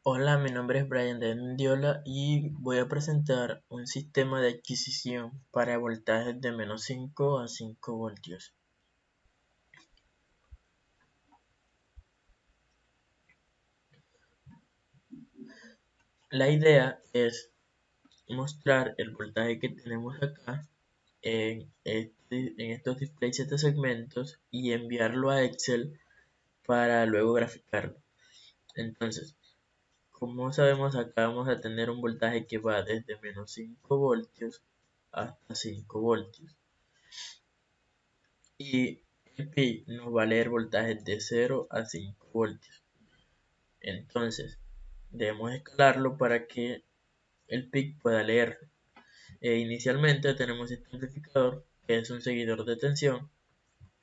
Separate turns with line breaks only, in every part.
Hola, mi nombre es Brian de Mendiola y voy a presentar un sistema de adquisición para voltajes de -5 a 5 voltios. La idea es mostrar el voltaje que tenemos acá en estos displays 7 segmentos y enviarlo a Excel para luego graficarlo. Entonces, como sabemos, acá vamos a tener un voltaje que va desde -5 voltios hasta 5 voltios. Y el PIC nos va a leer voltajes de 0 a 5 voltios. Entonces, debemos escalarlo para que el PIC pueda leerlo. Inicialmente tenemos este amplificador, que es un seguidor de tensión,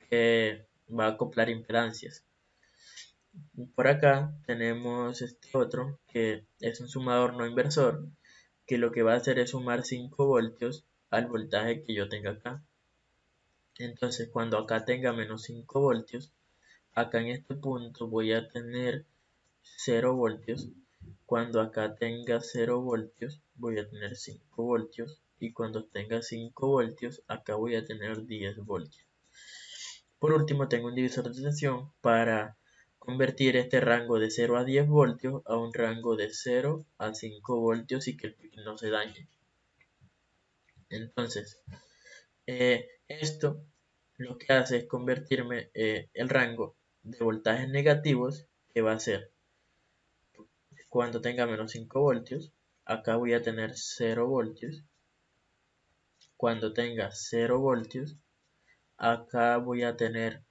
que va a acoplar impedancias. Por acá tenemos este otro, que es un sumador no inversor, que lo que va a hacer es sumar 5 voltios al voltaje que yo tenga acá. Entonces, cuando acá tenga -5 voltios, acá en este punto voy a tener 0 voltios. Cuando acá tenga 0 voltios, voy a tener 5 voltios. Y cuando tenga 5 voltios, acá voy a tener 10 voltios. Por último, tengo un divisor de tensión para convertir este rango de 0 a 10 voltios a un rango de 0 a 5 voltios y que el PIC no se dañe. Entonces, esto lo que hace es convertirme el rango de voltajes negativos, que va a ser cuando tenga -5 voltios. Acá voy a tener 0 voltios. Cuando tenga 0 voltios, acá voy a tener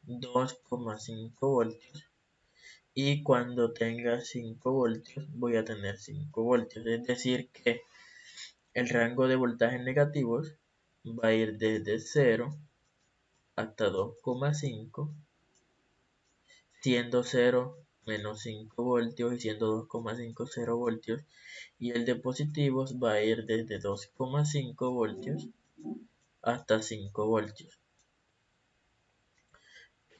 2,5 voltios. Y cuando tenga 5 voltios, voy a tener 5 voltios. Es decir que el rango de voltajes negativos va a ir desde 0 hasta 2,5, siendo 0 -5 voltios y siendo 2,5 0 voltios, y el de positivos va a ir desde 2,5 voltios hasta 5 voltios.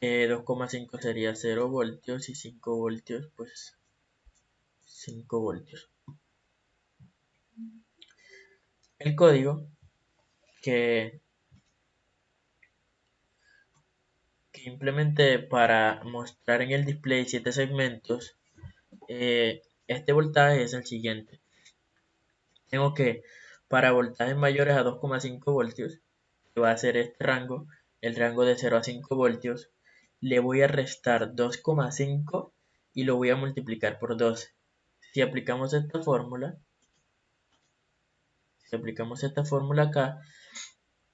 2,5 sería 0 voltios y 5 voltios pues 5 voltios. El código que implementé para mostrar en el display 7 segmentos este voltaje es el siguiente. Tengo que, para voltajes mayores a 2,5 voltios, que va a ser este rango, el rango de 0 a 5 voltios, le voy a restar 2,5 y lo voy a multiplicar por 12. Si aplicamos esta fórmula acá,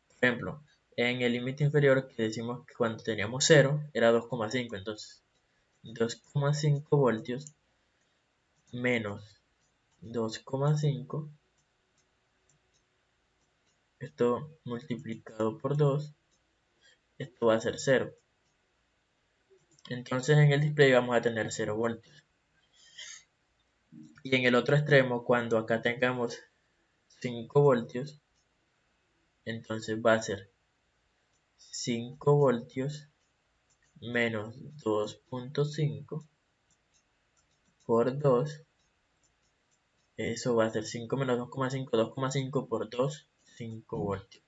por ejemplo, en el límite inferior, que decimos que cuando teníamos 0 era 2,5, entonces 2,5 voltios menos 2,5, esto multiplicado por 2, esto va a ser 0. Entonces en el display vamos a tener 0 voltios. Y en el otro extremo, cuando acá tengamos 5 voltios, entonces va a ser 5 voltios menos 2,5 por 2. Eso va a ser 5 menos 2,5, 2,5 por 2, 5 voltios.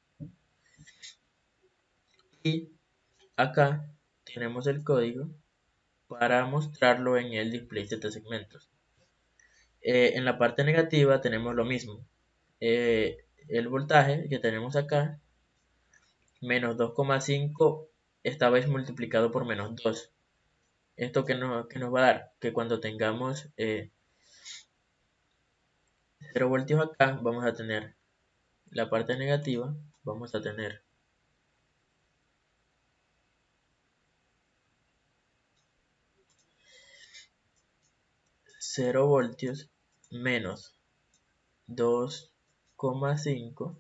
Y acá tenemos el código para mostrarlo en el display 7 segmentos. En la parte negativa tenemos lo mismo. El voltaje que tenemos acá, menos 2,5, esta vez multiplicado por -2. ¿Esto que nos va a dar? Que cuando tengamos 0 voltios acá, vamos a tener la parte negativa, vamos a tener 0 voltios menos 2,5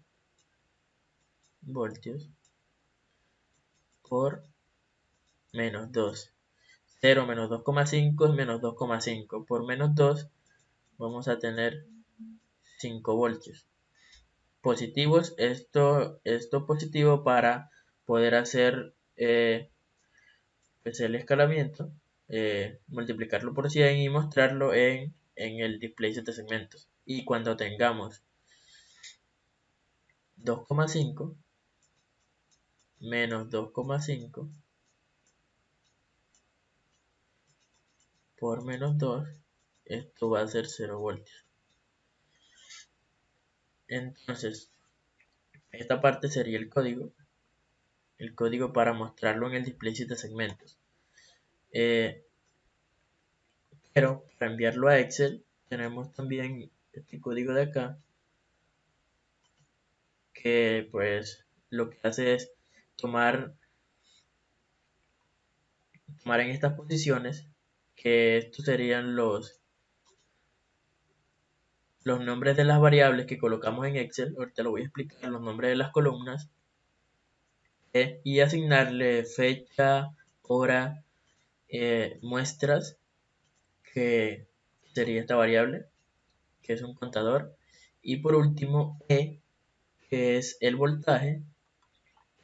voltios por -2. 0 menos 2,5 es menos 2,5. Por -2 vamos a tener 5 voltios. Positivos, esto positivo para poder hacer pues el escalamiento, multiplicarlo por 100 y mostrarlo en en el display de segmentos. Y cuando tengamos 2,5 menos 2,5 por menos 2, esto va a ser 0 voltios. Entonces, esta parte sería el código para mostrarlo en el display de segmentos. Pero para enviarlo a Excel tenemos también este código de acá, que pues lo que hace es tomar en estas posiciones, que estos serían los nombres de las variables que colocamos en Excel. Ahorita lo voy a explicar, los nombres de las columnas, y asignarle fecha, hora, muestras, que sería esta variable, que es un contador, y por último que es el voltaje.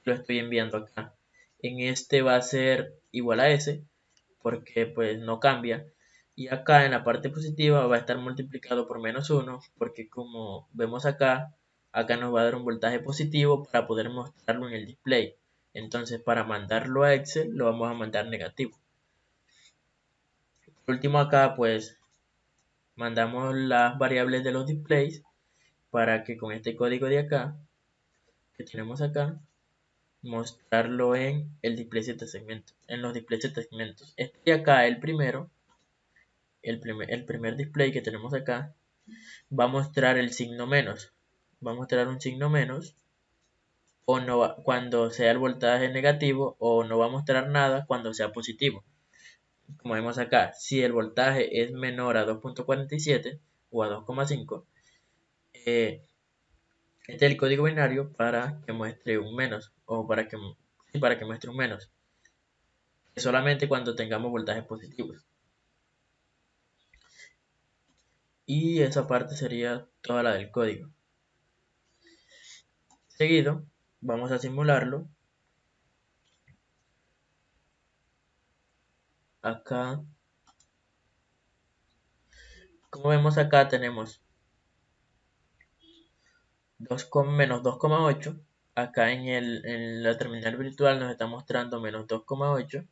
Lo estoy enviando acá. En este va a ser igual a S, porque pues no cambia. Y acá en la parte positiva va a estar multiplicado por menos 1, porque como vemos acá nos va a dar un voltaje positivo para poder mostrarlo en el display. Entonces, para mandarlo a Excel lo vamos a mandar negativo. Por último, acá pues mandamos las variables de los displays para que con este código de acá que tenemos acá, mostrarlo en el display de segmentos, en los displays de segmentos. Este de acá, el primero, el primer display que tenemos acá, va a mostrar el signo menos. Va a mostrar un signo menos, o no va, cuando sea el voltaje negativo, o no va a mostrar nada cuando sea positivo. Como vemos acá, si el voltaje es menor a 2.47 o a 2,5, este es el código binario para que muestre un menos, o para que muestre un menos, solamente cuando tengamos voltajes positivos. Y esa parte sería toda la del código. Seguido, vamos a simularlo. Acá, como vemos acá, tenemos menos 2,8. Acá en la terminal virtual nos está mostrando menos 2,8.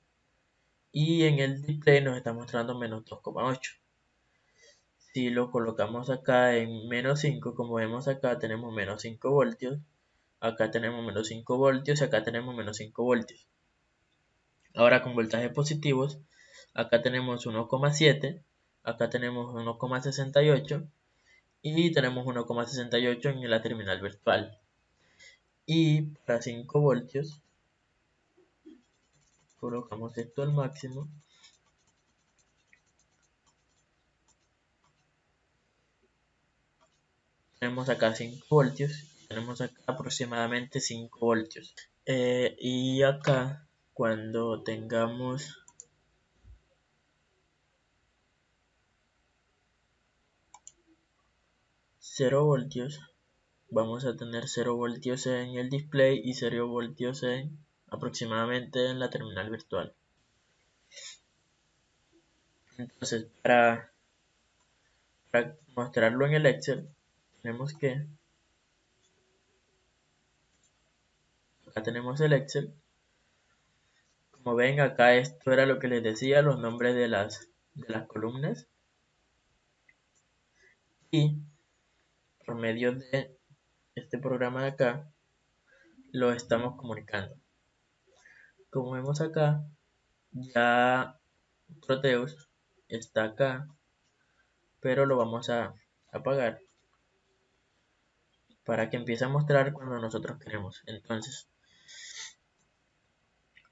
Y en el display nos está mostrando menos 2,8. Si lo colocamos acá en menos 5, como vemos acá, tenemos menos 5 voltios. Acá tenemos menos 5 voltios y acá tenemos menos 5 voltios. Ahora con voltajes positivos, acá tenemos 1,7, acá tenemos 1,68 y tenemos 1,68 en la terminal virtual. Y para 5 voltios, colocamos esto al máximo. Tenemos acá 5 voltios, tenemos acá aproximadamente 5 voltios. Y acá, cuando tengamos cero voltios, vamos a tener 0 voltios en el display y 0 voltios aproximadamente en la terminal virtual. Entonces, para mostrarlo en el Excel, tenemos que, acá tenemos el Excel. Como ven, acá esto era lo que les decía, los nombres de las columnas. Y por medio de este programa de acá, lo estamos comunicando. Como vemos acá, ya Proteus está acá, pero lo vamos a apagar para que empiece a mostrar cuando nosotros queremos. Entonces,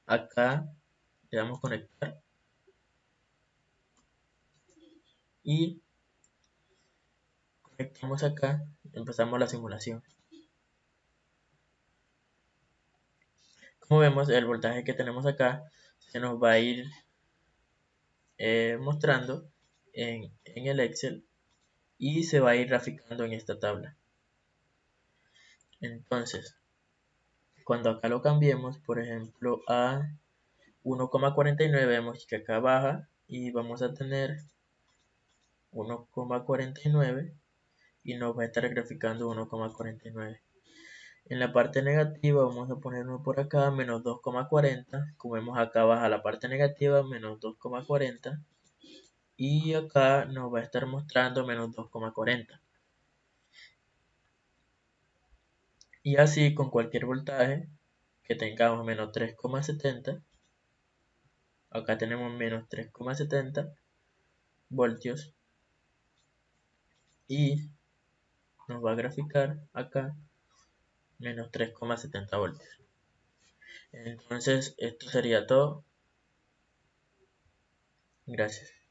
acá le damos conectar y conectamos acá, empezamos la simulación. Como vemos, el voltaje que tenemos acá se nos va a ir mostrando en el Excel y se va a ir graficando en esta tabla. Entonces, cuando acá lo cambiemos, por ejemplo, a 1,49, vemos que acá baja y vamos a tener 1,49 y nos va a estar graficando 1,49. En la parte negativa vamos a poner uno por acá, menos 2,40. Como vemos acá baja la parte negativa, menos 2,40. Y acá nos va a estar mostrando menos 2,40. Y así con cualquier voltaje que tengamos menos 3,70. Acá tenemos menos 3,70 voltios. Y nos va a graficar acá menos 3,70 voltios. Entonces esto sería todo. Gracias.